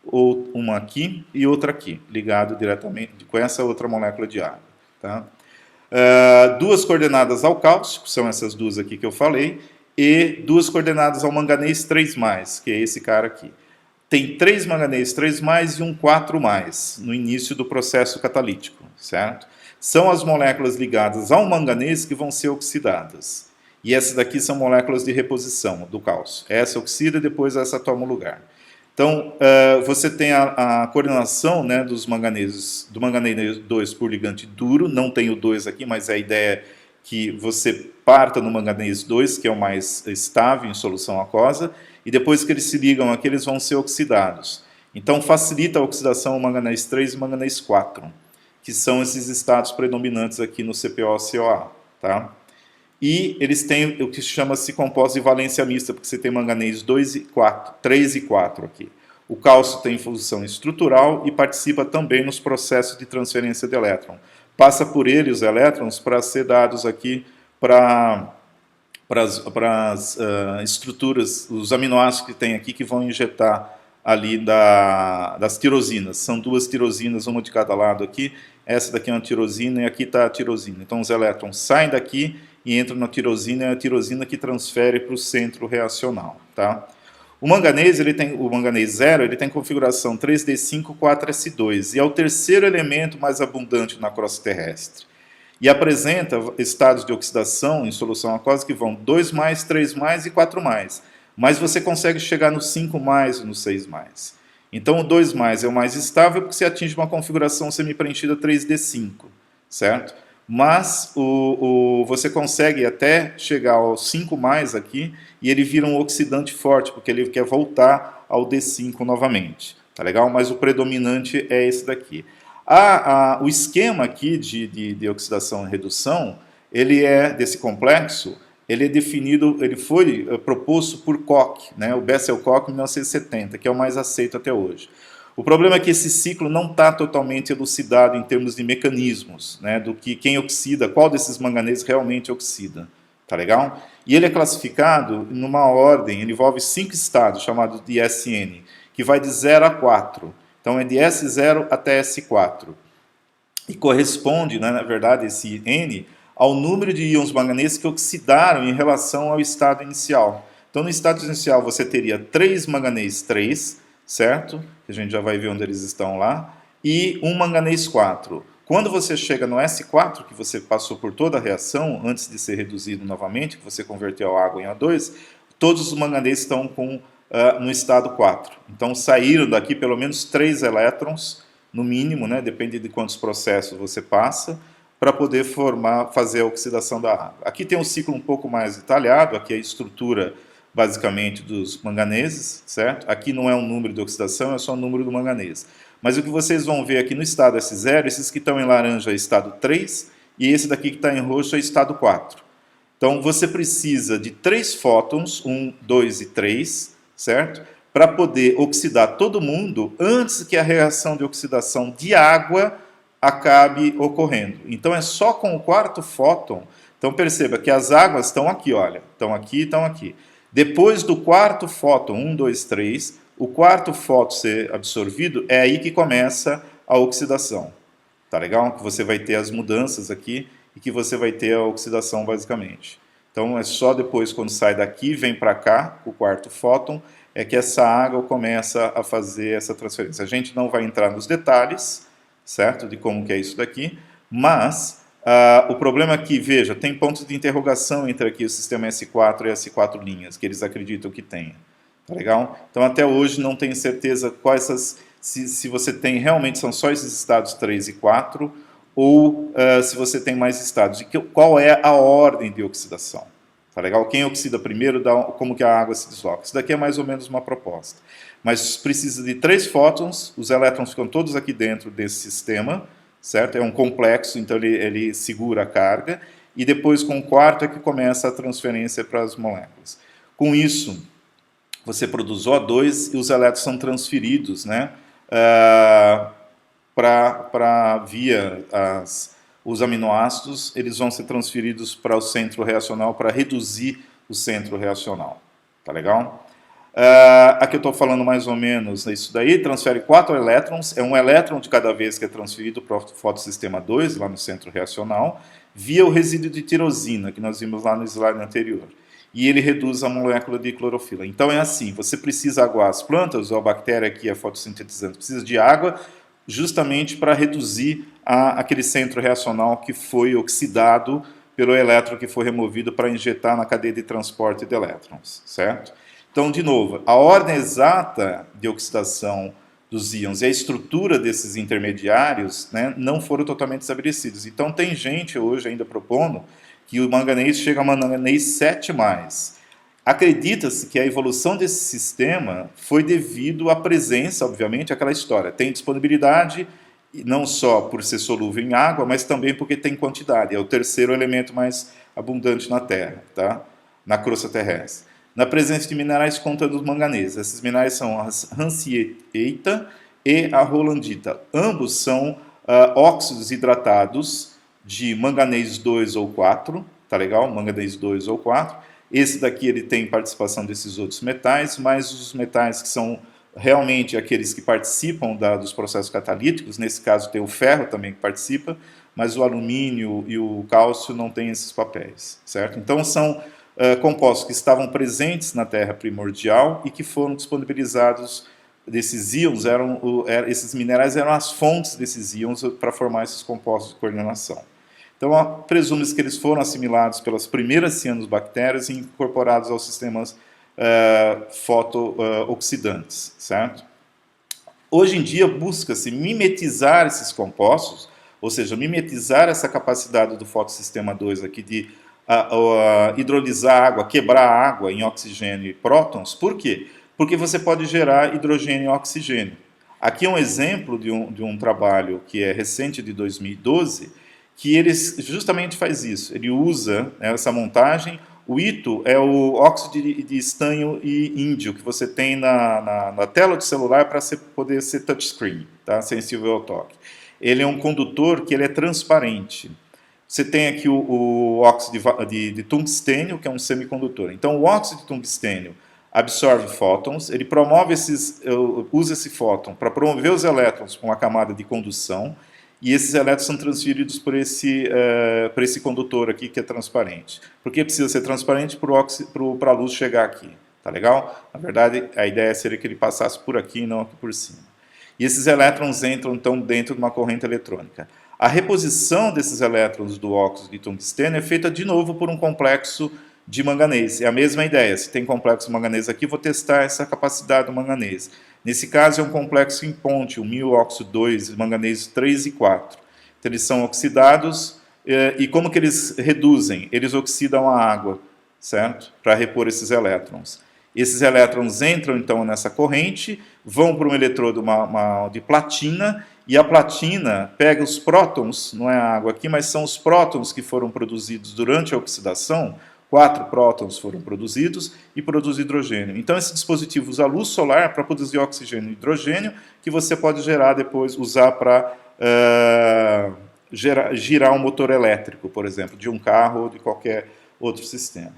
ou uma aqui e outra aqui, ligado diretamente com essa outra molécula de água. Tá? 2 coordenadas ao cálcio, que são essas 2 aqui que eu falei, e 2 coordenadas ao manganês 3+, que é esse cara aqui. Tem 3 manganês 3+, e um 4+, no início do processo catalítico, certo? São as moléculas ligadas ao manganês que vão ser oxidadas. E essas daqui são moléculas de reposição do cálcio. Essa oxida e depois essa toma o lugar. Então, você tem a coordenação, né, do manganês 2 por ligante duro, não tem o 2 aqui, mas a ideia é que você parta no manganês 2, que é o mais estável em solução aquosa, e depois que eles se ligam aqui, eles vão ser oxidados. Então, facilita a oxidação o manganês 3 e o manganês 4, que são esses estados predominantes aqui no CPO-CoA. Tá? E eles têm o que chama-se compostos de valência mista, porque você tem manganês 2 e 4, 3 e 4 aqui. O cálcio tem função estrutural e participa também nos processos de transferência de elétron. Passa por ele os elétrons para ser dados aqui para as estruturas, os aminoácidos que tem aqui, que vão injetar ali das tirosinas. São 2 tirosinas, uma de cada lado aqui. Essa daqui é uma tirosina e aqui está a tirosina. Então os elétrons saem daqui e entram na tirosina, é a tirosina que transfere para o centro reacional. Tá? O manganês, o manganês 0, ele tem configuração 3d5, 4s2 e é o terceiro elemento mais abundante na crosta terrestre. E apresenta estados de oxidação em solução aquosa que vão 2+, 3+, e 4+. Mas você consegue chegar no 5+ e no 6+. Então o 2+ é o mais estável porque você atinge uma configuração semi-preenchida 3d5, certo? Mas você consegue até chegar ao 5+ aqui e ele vira um oxidante forte, porque ele quer voltar ao D5 novamente, tá legal? Mas o predominante é esse daqui. O esquema aqui de oxidação e redução, ele é desse complexo, ele é definido, ele foi proposto por Koch, né? O Bessel-Koch em 1970, que é o mais aceito até hoje. O problema é que esse ciclo não está totalmente elucidado em termos de mecanismos, né, do que quem oxida, qual desses manganeses realmente oxida, tá legal? E ele é classificado numa ordem, ele envolve 5 estados, chamados de SN, que vai de 0 a 4. Então é de S0 até S4. E corresponde, né, na verdade, esse N, ao número de íons manganeses que oxidaram em relação ao estado inicial. Então no estado inicial você teria 3 manganês 3, certo? A gente já vai ver onde eles estão lá, e um manganês 4. Quando você chega no S4, que você passou por toda a reação, antes de ser reduzido novamente, que você converteu a água em O2, todos os manganeses estão no estado 4. Então saíram daqui pelo menos 3 elétrons, no mínimo, né, depende de quantos processos você passa, para poder fazer a oxidação da água. Aqui tem um ciclo um pouco mais detalhado, aqui é a estrutura basicamente dos manganeses, certo? Aqui não é um número de oxidação, é só o número do manganês. Mas o que vocês vão ver aqui no estado S0, esses que estão em laranja é estado 3, e esse daqui que está em roxo é estado 4. Então você precisa de 3 fótons, 1, 2 e 3, certo? Para poder oxidar todo mundo antes que a reação de oxidação de água acabe ocorrendo. Então é só com o quarto fóton. Então perceba que as águas estão aqui, olha, estão aqui e estão aqui. Depois do quarto fóton, 1, 2, 3, o quarto fóton ser absorvido, é aí que começa a oxidação. Tá legal? Que você vai ter as mudanças aqui e que você vai ter a oxidação basicamente. Então é só depois, quando sai daqui, vem para cá, o quarto fóton, é que essa água começa a fazer essa transferência. A gente não vai entrar nos detalhes, certo? De como que é isso daqui, mas o problema aqui, veja, tem pontos de interrogação entre aqui o sistema S4 e S4 linhas, que eles acreditam que tenha. Tá legal? Então até hoje não tenho certeza quais se você tem realmente são só esses estados 3 e 4, ou se você tem mais estados. E qual é a ordem de oxidação? Tá legal? Quem oxida primeiro, como que a água se desloca. Isso daqui é mais ou menos uma proposta. Mas precisa de 3 fótons, os elétrons ficam todos aqui dentro desse sistema, certo? É um complexo, então ele segura a carga, e depois com o quarto é que começa a transferência para as moléculas. Com isso, você produz O2 e os elétrons são transferidos, né, via os aminoácidos, eles vão ser transferidos para o centro reacional para reduzir o centro reacional. Tá legal? Aqui eu estou falando mais ou menos isso daí, transfere 4 elétrons, é um elétron de cada vez que é transferido para o fotossistema 2, lá no centro reacional, via o resíduo de tirosina, que nós vimos lá no slide anterior. E ele reduz a molécula de clorofila. Então é assim, você precisa aguar as plantas, ou a bactéria aqui, a fotossintetizante, precisa de água justamente para reduzir aquele centro reacional que foi oxidado pelo elétron que foi removido para injetar na cadeia de transporte de elétrons, certo? Então, de novo, a ordem exata de oxidação dos íons e a estrutura desses intermediários, né, não foram totalmente estabelecidos. Então, tem gente hoje ainda propondo que o manganês chega a manganês 7+. Acredita-se que a evolução desse sistema foi devido à presença, obviamente, àquela história. Tem disponibilidade, não só por ser solúvel em água, mas também porque tem quantidade. É o terceiro elemento mais abundante na Terra, tá? Na crosta terrestre. Na presença de minerais contando os manganeses. Esses minerais são a rancieita e a rolandita. Ambos são óxidos hidratados de manganês 2 ou 4, tá legal? Manganês 2 ou 4. Esse daqui ele tem participação desses outros metais, mas os metais que são realmente aqueles que participam dos processos catalíticos, nesse caso tem o ferro também que participa, mas o alumínio e o cálcio não têm esses papéis, certo? Então são compostos que estavam presentes na Terra primordial e que foram disponibilizados. Desses íons esses minerais eram as fontes desses íons para formar esses compostos de coordenação. Então, presume-se que eles foram assimilados pelas primeiras cianobactérias e incorporados aos sistemas fotooxidantes, certo? Hoje em dia, busca-se mimetizar esses compostos, ou seja, mimetizar essa capacidade do fotossistema 2 aqui de hidrolisar água, quebrar água em oxigênio e prótons. Por quê? Porque você pode gerar hidrogênio e oxigênio. Aqui é um exemplo de um trabalho que é recente, de 2012, que ele justamente faz isso. Ele usa essa montagem. O ITO é o óxido de estanho e índio que você tem na tela do celular para poder ser touchscreen, tá? Sensível ao toque. Ele é um condutor que ele é transparente. Você tem aqui o óxido de tungstênio, que é um semicondutor. Então, o óxido de tungstênio absorve fótons, ele usa esse fóton para promover os elétrons com uma camada de condução, e esses elétrons são transferidos por esse condutor aqui que é transparente. Por que precisa ser transparente? Para a luz chegar aqui. Tá legal? Na verdade, a ideia seria que ele passasse por aqui e não aqui por cima. E esses elétrons entram, então, dentro de uma corrente eletrônica. A reposição desses elétrons do óxido de tungstênio é feita, de novo, por um complexo de manganês. É a mesma ideia. Se tem complexo de manganês aqui, vou testar essa capacidade do manganês. Nesse caso, é um complexo em ponte, o milóxido 2, manganês 3 e 4. Então, eles são oxidados, e como que eles reduzem? Eles oxidam a água, certo? Para repor esses elétrons. Esses elétrons entram, então, nessa corrente, vão para um eletrodo de platina, e a platina pega os prótons, não é a água aqui, mas são os prótons que foram produzidos durante a oxidação. 4 prótons foram produzidos e produz hidrogênio. Então, esse dispositivo usa a luz solar para produzir oxigênio e hidrogênio, que você pode gerar depois, usar para girar um motor elétrico, por exemplo, de um carro ou de qualquer outro sistema.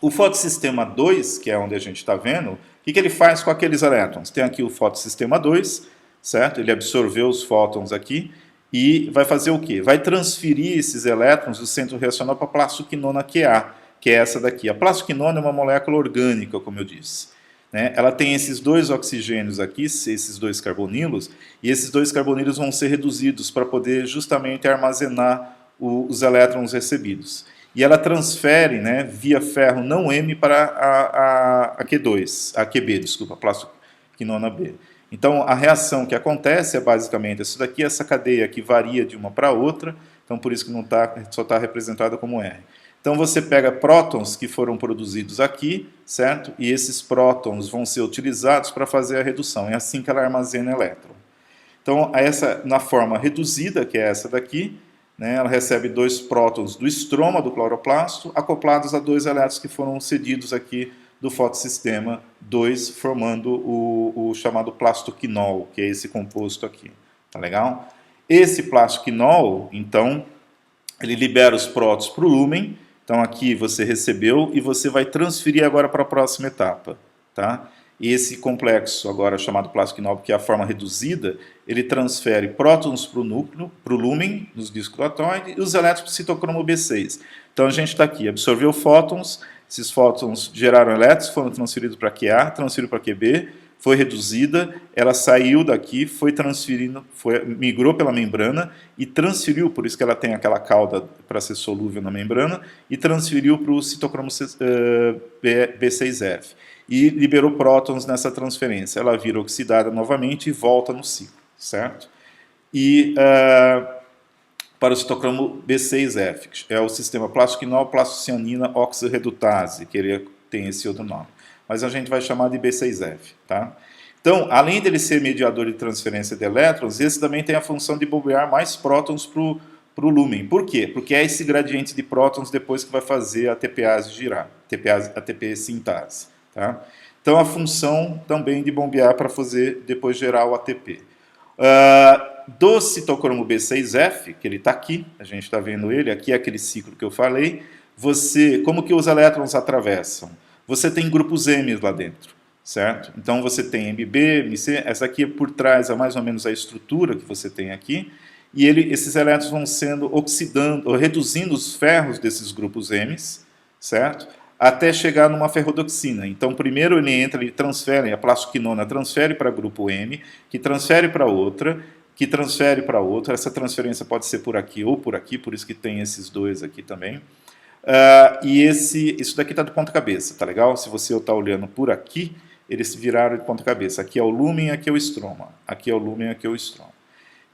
O fotossistema 2, que é onde a gente está vendo, o que ele faz com aqueles elétrons? Tem aqui o fotossistema 2, certo? Ele absorveu os fótons aqui, e vai fazer o quê? Vai transferir esses elétrons do centro reacional para a plastoquinona QA, que é essa daqui. A plastoquinona é uma molécula orgânica, como eu disse. Né? Ela tem esses 2 oxigênios aqui, esses 2 carbonilos, e esses 2 carbonilos vão ser reduzidos para poder justamente armazenar os elétrons recebidos. E ela transfere, né, via ferro não M para a Q2, a QB, desculpa, a plastoquinona B. Então, a reação que acontece é basicamente isso daqui, essa cadeia que varia de uma para outra, então por isso que não só está representada como R. Então, você pega prótons que foram produzidos aqui, certo? E esses prótons vão ser utilizados para fazer a redução, é assim que ela armazena elétron. Então, na forma reduzida, que é essa daqui, né, ela recebe 2 prótons do estroma do cloroplasto, acoplados a 2 elétrons que foram cedidos aqui do fotossistema 2, formando o chamado plastoquinol, que é esse composto aqui. Tá legal? Esse plastoquinol, então, ele libera os prótons para o lúmen. Então, aqui você recebeu e você vai transferir agora para a próxima etapa. Tá? E esse complexo, agora chamado plastoquinol, que é a forma reduzida, ele transfere prótons para o núcleo, para o lúmen, nos discos do atóide, e os elétrons para o citocromo B6. Então, a gente está aqui, absorveu fótons. Esses fótons geraram elétrons, foram transferidos para QA, transferiram para QB, foi reduzida, ela saiu daqui, foi transferindo, migrou pela membrana e transferiu, por isso que ela tem aquela cauda para ser solúvel na membrana, e transferiu para o citocromo B6F. E liberou prótons nessa transferência. Ela vira oxidada novamente e volta no ciclo, certo? E para o citocromo B6F, que é o sistema plastoquinol, plastocianina, oxirredutase, que ele tem esse outro nome. Mas a gente vai chamar de B6F. Tá? Então, além dele ser mediador de transferência de elétrons, esse também tem a função de bombear mais prótons para o lúmen. Por quê? Porque é esse gradiente de prótons depois que vai fazer a ATPase girar, ATP sintase. Tá? Então, a função também de bombear para fazer depois gerar o ATP. Do citocromo B6F, que ele está aqui, a gente está vendo ele, aqui é aquele ciclo que eu falei, como que os elétrons atravessam? Você tem grupos M lá dentro, certo? Então você tem MB, MC, essa aqui por trás é mais ou menos a estrutura que você tem aqui, e esses elétrons vão sendo reduzindo os ferros desses grupos M, certo? até chegar numa ferrodoxina. Então, primeiro ele transfere, a plastoquinona transfere para grupo M, que transfere para outra, que transfere para outra. Essa transferência pode ser por aqui ou por aqui, por isso que tem esses dois aqui também. E isso daqui está de ponta cabeça, tá legal? Se você está olhando por aqui, eles viraram de ponta cabeça. Aqui é o lúmen, aqui é o estroma. Aqui é o lúmen, aqui é o estroma.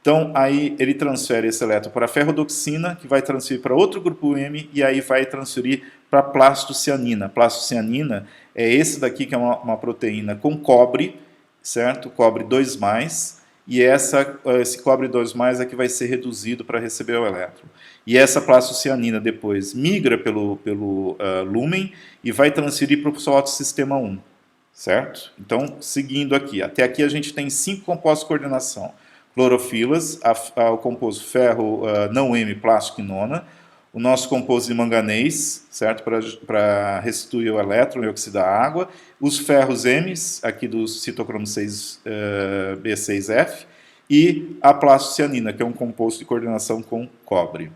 Então, aí ele transfere esse elétron para a ferrodoxina, que vai transferir para outro grupo M, e aí vai transferir para a plastocianina. Plastocianina é esse daqui, que é uma proteína com cobre, certo? Cobre 2+, e esse cobre 2+ é que vai ser reduzido para receber o elétron. E essa plastocianina depois migra pelo lúmen e vai transferir para o fotossistema 1, certo? Então, seguindo aqui, até aqui a gente tem 5 compostos de coordenação. Clorofilas, o composto ferro não M plastoquinona, o nosso composto de manganês, certo, para restituir o elétron e oxidar a água, os ferros M, aqui do citocromo 6 B6F, e a plastocianina, que é um composto de coordenação com cobre.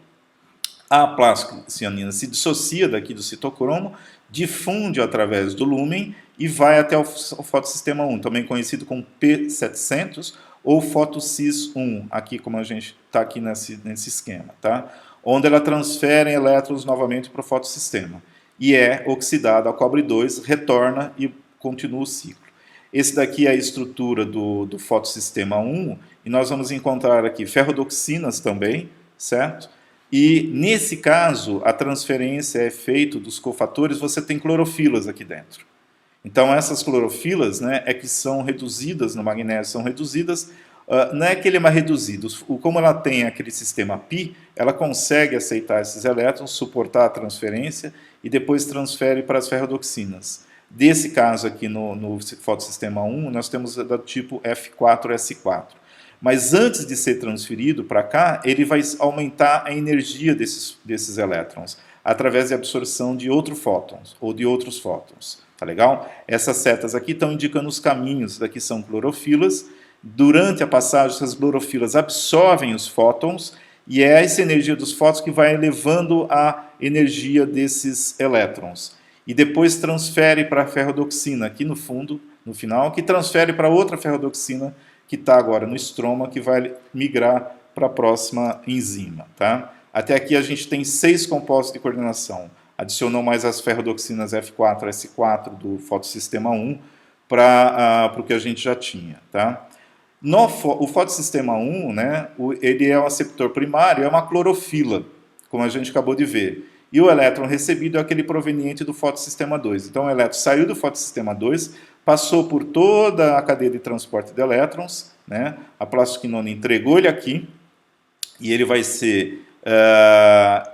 A plastocianina se dissocia daqui do citocromo, difunde através do lúmen e vai até o fotossistema 1, também conhecido como P700, ou fotossis1, aqui como a gente está aqui nesse esquema, tá? Onde ela transfere elétrons novamente para o fotossistema. E é oxidada a cobre 2, retorna e continua o ciclo. Esse daqui é a estrutura do fotossistema 1, e nós vamos encontrar aqui ferrodoxinas também, certo? E nesse caso, a transferência é feita dos cofatores, você tem clorofilas aqui dentro. Então, essas clorofilas, né, é que são reduzidas no magnésio, são reduzidas, não é que ele é mais reduzido, como ela tem aquele sistema pi, ela consegue aceitar esses elétrons, suportar a transferência e depois transfere para as ferrodoxinas. Desse caso aqui no fotossistema 1, nós temos do tipo F4S4. Mas antes de ser transferido para cá, ele vai aumentar a energia desses elétrons, através de absorção de outros fótons, ou de outros fótons. Tá legal? Essas setas aqui estão indicando os caminhos, daqui são clorofilas. Durante a passagem, essas clorofilas absorvem os fótons, e é essa energia dos fótons que vai elevando a energia desses elétrons. E depois transfere para a ferrodoxina, aqui no fundo, no final, que transfere para outra ferrodoxina, que está agora no estroma, que vai migrar para a próxima enzima. Tá? Até aqui a gente tem 6 compostos de coordenação. Adicionou mais as ferrodoxinas F4, S4 do fotossistema 1 para o que a gente já tinha. Tá? O fotossistema 1, né, ele é um aceptor primário, é uma clorofila, como a gente acabou de ver. E o elétron recebido é aquele proveniente do fotossistema 2. Então o elétron saiu do fotossistema 2, passou por toda a cadeia de transporte de elétrons, né, a plastoquinona entregou ele aqui, e ele vai ser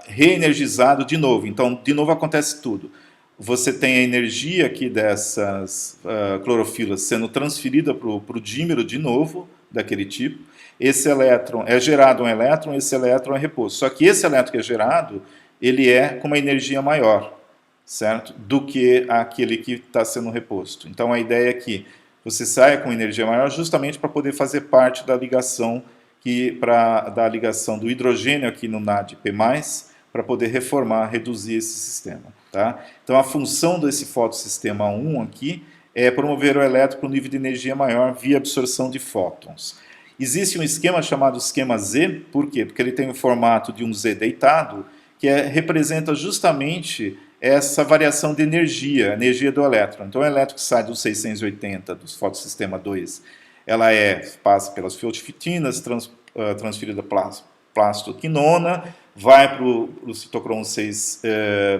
reenergizado de novo. Então, de novo acontece tudo. Você tem a energia aqui dessas clorofilas sendo transferida para o dímero de novo, daquele tipo. Esse elétron, é gerado um elétron, esse elétron é reposto. Só que esse elétron que é gerado, ele é com uma energia maior, certo? Do que aquele que está sendo reposto. Então, a ideia é que você saia com energia maior justamente para poder fazer parte da ligação da ligação do hidrogênio aqui no NADP+, para poder reformar, reduzir esse sistema. Tá? Então, a função desse fotossistema 1 aqui é promover o elétron para um nível de energia maior via absorção de fótons. Existe um esquema chamado esquema Z, por quê? Porque ele tem o formato de um Z deitado, que representa justamente essa variação de energia, a energia do elétron. Então, o elétron que sai do 680 do fotossistema 2, ela passa pelas fosfetinas, transferida para plastoquinona, vai para o citocromo 6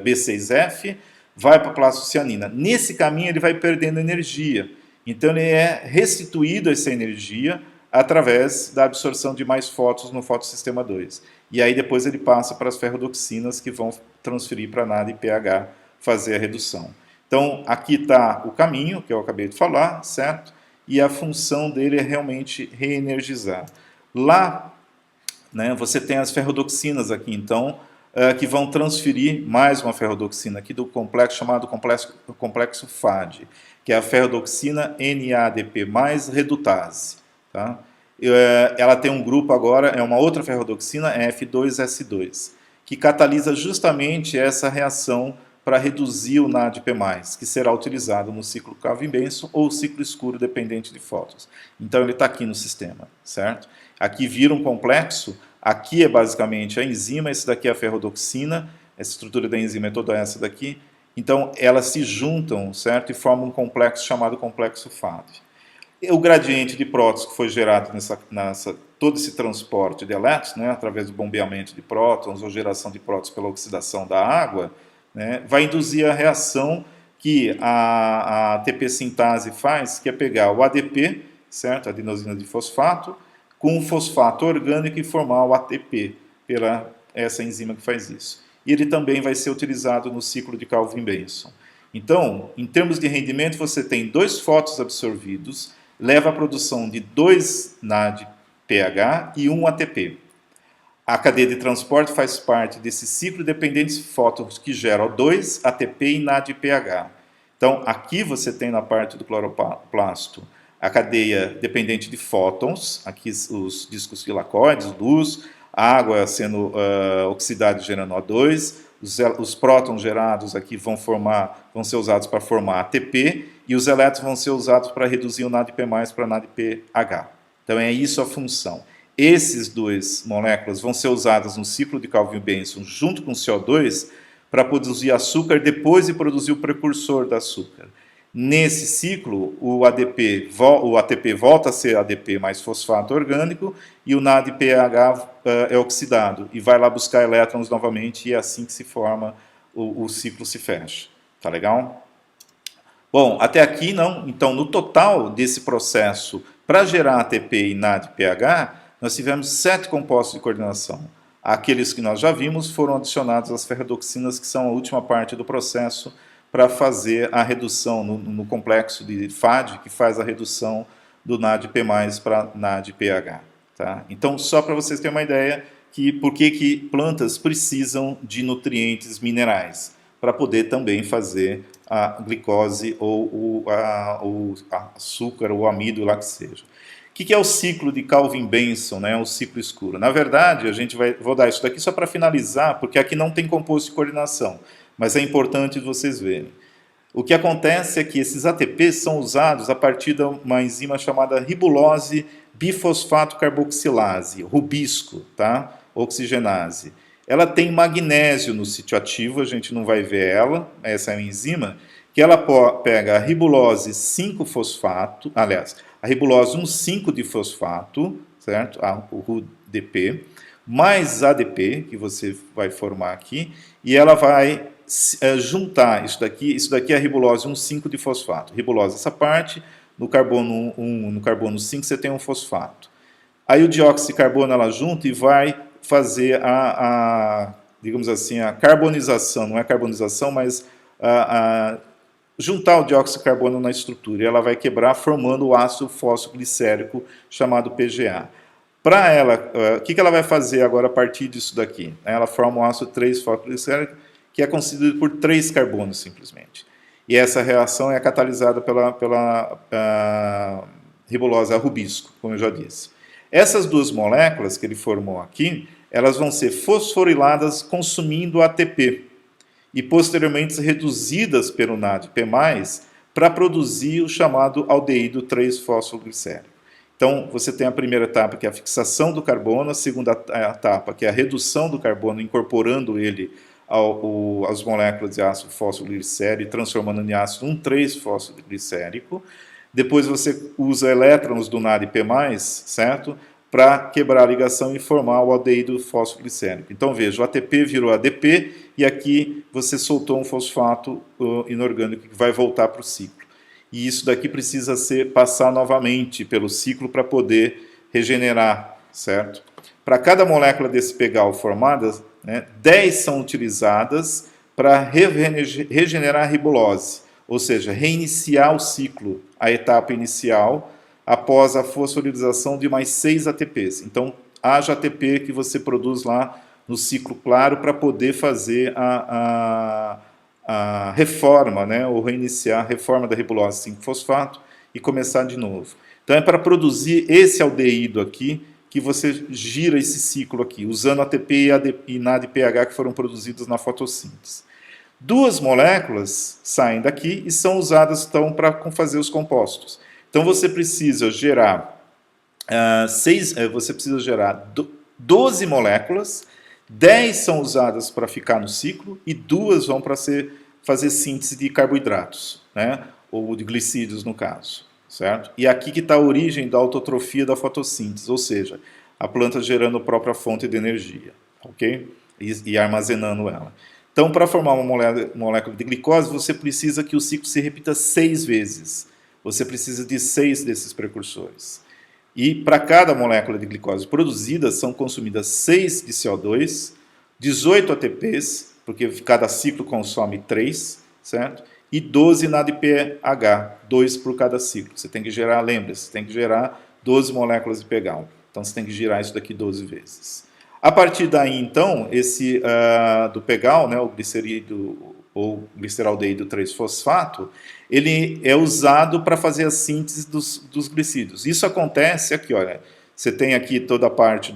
B6F, vai para a plastocianina. Nesse caminho ele vai perdendo energia. Então ele é restituído essa energia através da absorção de mais fótons no fotossistema 2. E aí depois ele passa para as ferrodoxinas que vão transferir para NAD e pH, fazer a redução. Então aqui está o caminho que eu acabei de falar, certo? E a função dele é realmente reenergizar. Lá, né, você tem as ferrodoxinas aqui, então, que vão transferir mais uma ferrodoxina aqui do complexo chamado complexo FAD, que é a ferrodoxina NADP+, redutase. Tá? Ela tem um grupo agora, é uma outra ferrodoxina, F2S2, que catalisa justamente essa reação para reduzir o NADP+, que será utilizado no ciclo Calvin-Benson ou ciclo escuro dependente de fótons. Então ele está aqui no sistema, certo? Aqui vira um complexo, aqui é basicamente a enzima, esse daqui é a ferrodoxina, essa estrutura da enzima é toda essa daqui. Então elas se juntam, certo? E formam um complexo chamado complexo FAD. O gradiente de prótons que foi gerado todo esse transporte de elétrons, né, através do bombeamento de prótons ou geração de prótons pela oxidação da água, né, vai induzir a reação que a ATP sintase faz, que é pegar o ADP, certo, adenosina de fosfato, com um fosfato orgânico e formar o ATP, pela essa enzima que faz isso. E ele também vai ser utilizado no ciclo de Calvin-Benson. Então, em termos de rendimento, você tem 2 fótons absorvidos, leva à produção de 2 NADPH e 1 ATP. A cadeia de transporte faz parte desse ciclo dependente de fótons que gera O2, ATP e NADPH. Então, aqui você tem na parte do cloroplasto a cadeia dependente de fótons, aqui os discos filacóides, luz, a água sendo oxidada gerando O2, os prótons gerados aqui vão ser usados para formar ATP e os elétrons vão ser usados para reduzir o NADP+ para NADPH. Então é isso a função. Esses 2 moléculas vão ser usadas no ciclo de Calvin-Benson junto com o CO2 para produzir açúcar depois de produzir o precursor do açúcar. Nesse ciclo, o ATP volta a ser ADP mais fosfato orgânico e o NADPH é oxidado e vai lá buscar elétrons novamente e é assim que se forma, o ciclo se fecha. Tá legal? Bom, até aqui não. Então, no total desse processo, para gerar ATP e NADPH, nós tivemos 7 compostos de coordenação. Aqueles que nós já vimos foram adicionados às ferredoxinas, que são a última parte do processo, para fazer a redução no complexo de FAD, que faz a redução do NADP+ para NADPH. Tá? Então, só para vocês terem uma ideia, por que plantas precisam de nutrientes minerais, para poder também fazer a glicose ou o açúcar ou amido, lá que seja. O que é o ciclo de Calvin-Benson, né? O ciclo escuro? Na verdade, vou dar isso daqui só para finalizar, porque aqui não tem composto de coordenação, mas é importante vocês verem. O que acontece é que esses ATPs são usados a partir de uma enzima chamada ribulose bifosfato carboxilase, rubisco, tá? Oxigenase. Ela tem magnésio no sítio ativo, a gente não vai ver ela, essa é a enzima, que ela pega a ribulose 5-fosfato, aliás, a ribulose 1,5 de fosfato, certo? O RUDP, mais ADP, que você vai formar aqui, e ela vai juntar isso daqui é a ribulose 1,5 de fosfato. Ribulose essa parte, no carbono 1, no carbono 5 você tem um fosfato. Aí o dióxido de carbono ela junta e vai fazer digamos assim, a carbonização, não é carbonização, mas juntar o dióxido de carbono na estrutura, e ela vai quebrar formando o ácido fosfoglicérico chamado PGA. Para ela, o que ela vai fazer agora a partir disso daqui? Ela forma o ácido 3-fosfoglicérico, que é constituído por 3 carbonos, simplesmente. E essa reação é catalisada pela ribulose a rubisco, como eu já disse. Essas 2 moléculas que ele formou aqui, elas vão ser fosforiladas consumindo ATP e posteriormente reduzidas pelo NADP+, para produzir o chamado aldeído 3-fosfoglicérico. Então, você tem a primeira etapa, que é a fixação do carbono, a segunda etapa, que é a redução do carbono, incorporando ele às moléculas de ácido fosfoglicérico e transformando em ácido 1,3-fosfoglicérico. Depois você usa elétrons do NADP+, certo? Para quebrar a ligação e formar o aldeído fosfoglicérico. Então veja, o ATP virou ADP e aqui você soltou um fosfato inorgânico que vai voltar para o ciclo. E isso daqui precisa passar novamente pelo ciclo para poder regenerar, certo? Para cada molécula desse PGAL formada, 10 são utilizadas para regenerar a ribulose, ou seja, reiniciar o ciclo, a etapa inicial, após a fosforilação de mais 6 ATPs. Então, haja ATP que você produz lá no ciclo claro para poder fazer a reforma, ou reiniciar a reforma da ribulose 5-fosfato e começar de novo. Então, é para produzir esse aldeído aqui que você gira esse ciclo aqui, usando ATP e NADPH que foram produzidos na fotossíntese. 2 moléculas saem daqui e são usadas então para fazer os compostos. Então você precisa gerar 12 moléculas, 10 são usadas para ficar no ciclo e 2 vão para fazer síntese de carboidratos, né? Ou de glicídios no caso, certo? E aqui que está a origem da autotrofia da fotossíntese, ou seja, a planta gerando a própria fonte de energia, ok? E armazenando ela. Então, para formar uma molécula de glicose, você precisa que o ciclo se repita 6 vezes. Você precisa de 6 desses precursores. E para cada molécula de glicose produzida, são consumidas 6 de CO2, 18 ATPs, porque cada ciclo consome 3, certo? E 12 NADPH, 2 por cada ciclo. Você tem que gerar, lembre-se, você tem que gerar 12 moléculas de PEGAL. Então, você tem que girar isso daqui 12 vezes. A partir daí, então, esse do PEGAL, né, o glicerídeo ou gliceraldeído 3-fosfato, ele é usado para fazer a síntese dos glicídios. Isso acontece aqui, olha, você tem aqui toda a parte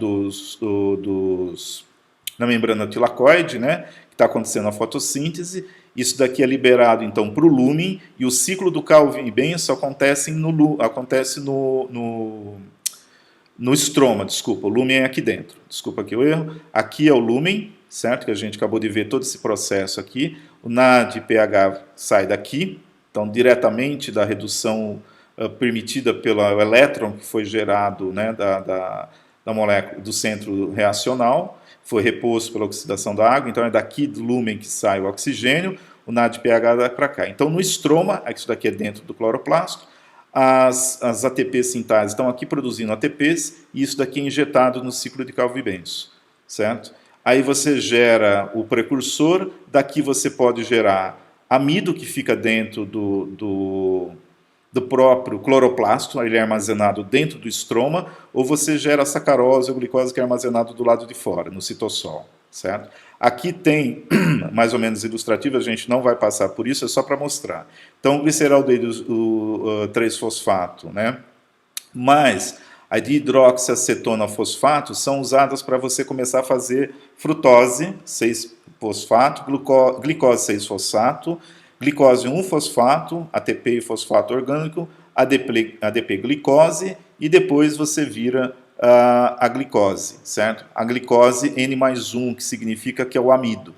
na membrana tilacoide, né, que está acontecendo a fotossíntese. Isso daqui é liberado, então, para o lúmen, e o ciclo do Calvin e Benson acontece no estroma, desculpa, o lúmen é aqui dentro, desculpa aqui o erro. Aqui é o lúmen, certo? Que a gente acabou de ver todo esse processo aqui. O NADPH sai daqui, então diretamente da redução permitida pelo elétron que foi gerado, né, da molécula do centro reacional, foi reposto pela oxidação da água, então é daqui do lúmen que sai o oxigênio, o NADPH vai para cá. Então no estroma, isso daqui é dentro do cloroplasto, as ATPs sintases estão aqui produzindo ATPs e isso daqui é injetado no ciclo de Calvin-Benson, certo? Aí você gera o precursor, daqui você pode gerar amido que fica dentro do próprio cloroplasto, ele é armazenado dentro do estroma, ou você gera a sacarose ou glicose que é armazenado do lado de fora, no citossol, certo? Aqui tem, mais ou menos ilustrativo, a gente não vai passar por isso, é só para mostrar. Então, o gliceraldeído 3-fosfato, né? Mais a dihidroxiacetona fosfato são usadas para você começar a fazer frutose 6-fosfato, glicose 6-fosfato, glicose 1-fosfato, ATP e fosfato orgânico, ADP-glicose, e depois você vira a glicose, certo? A glicose N+1, que significa que é o amido.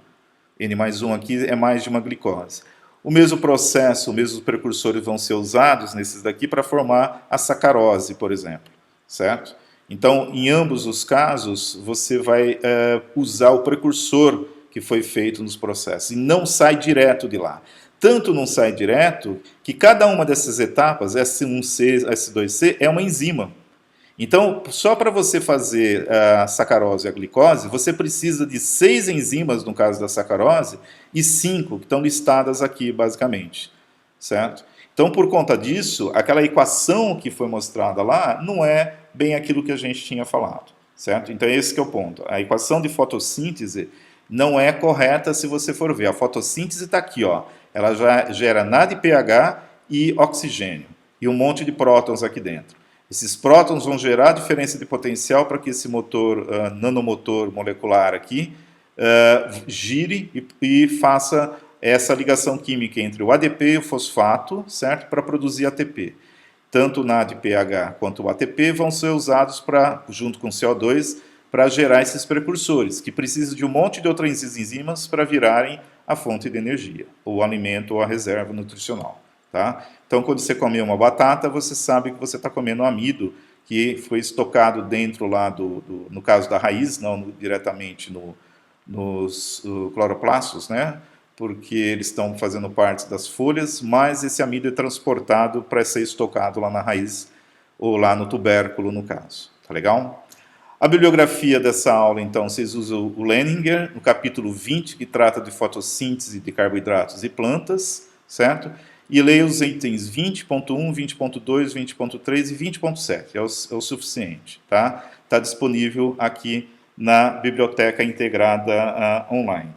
N+1 aqui é mais de uma glicose. O mesmo processo, os mesmos precursores vão ser usados nesses daqui para formar a sacarose, por exemplo, certo? Então, em ambos os casos, você vai usar o precursor que foi feito nos processos e não sai direto de lá. Tanto não sai direto que cada uma dessas etapas, S1C, S2C, é uma enzima. Então, só para você fazer a sacarose e a glicose, você precisa de 6 enzimas, no caso da sacarose, e 5, que estão listadas aqui, basicamente, certo? Então, por conta disso, aquela equação que foi mostrada lá não é bem aquilo que a gente tinha falado, certo? Então, esse que é o ponto. A equação de fotossíntese não é correta se você for ver. A fotossíntese está aqui, ó. Ela já gera NADPH e oxigênio, e um monte de prótons aqui dentro. Esses prótons vão gerar diferença de potencial para que esse motor, nanomotor molecular aqui, gire e faça essa ligação química entre o ADP e o fosfato, certo? Para produzir ATP. Tanto o NADPH quanto o ATP vão ser usados junto com o CO2 para gerar esses precursores, que precisam de um monte de outras enzimas para virarem a fonte de energia, ou o alimento ou a reserva nutricional. Tá? Então, quando você come uma batata, você sabe que você está comendo um amido que foi estocado dentro lá no caso da raiz, não diretamente nos cloroplastos, né? Porque eles estão fazendo parte das folhas, mas esse amido é transportado para ser estocado lá na raiz ou lá no tubérculo, no caso. Tá legal? A bibliografia dessa aula, então, vocês usam o Leninger, no capítulo 20, que trata de fotossíntese de carboidratos e plantas, certo? E leia os itens 20.1, 20.2, 20.3 e 20.7, é o suficiente, tá? Está disponível aqui na Biblioteca Integrada online.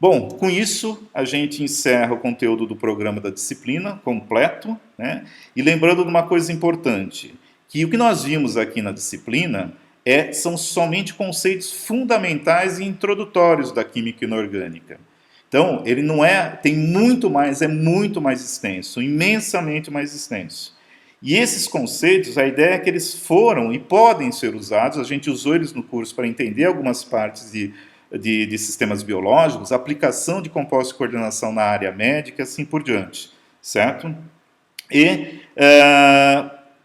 Bom, com isso, a gente encerra o conteúdo do programa da disciplina completo, né? E lembrando de uma coisa importante, que o que nós vimos aqui na disciplina são somente conceitos fundamentais e introdutórios da química inorgânica. Então, ele não é, tem muito mais, é muito mais extenso, imensamente mais extenso. E esses conceitos, a ideia é que eles foram e podem ser usados, a gente usou eles no curso para entender algumas partes de sistemas biológicos, aplicação de compostos de coordenação na área médica e assim por diante, certo? E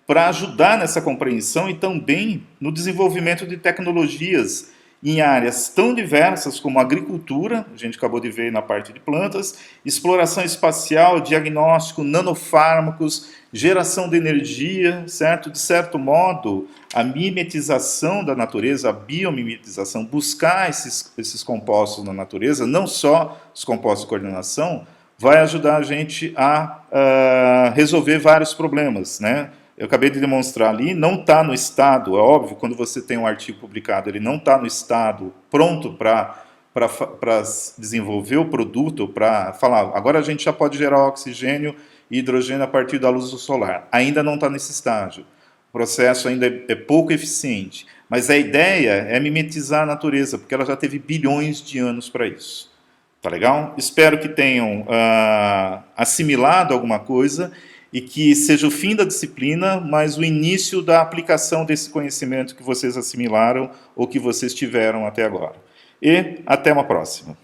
para ajudar nessa compreensão e também no desenvolvimento de tecnologias em áreas tão diversas como agricultura, a gente acabou de ver na parte de plantas, exploração espacial, diagnóstico, nanofármacos, geração de energia, certo? De certo modo, a mimetização da natureza, a biomimetização, buscar esses compostos na natureza, não só os compostos de coordenação, vai ajudar a gente a resolver vários problemas, né? Eu acabei de demonstrar ali, não está no estado, é óbvio, quando você tem um artigo publicado, ele não está no estado pronto para desenvolver o produto, para falar, agora a gente já pode gerar oxigênio e hidrogênio a partir da luz do solar. Ainda não está nesse estágio. O processo ainda é pouco eficiente. Mas a ideia é mimetizar a natureza, porque ela já teve bilhões de anos para isso. Tá legal? Espero que tenham assimilado alguma coisa e que seja o fim da disciplina, mas o início da aplicação desse conhecimento que vocês assimilaram ou que vocês tiveram até agora. E até uma próxima.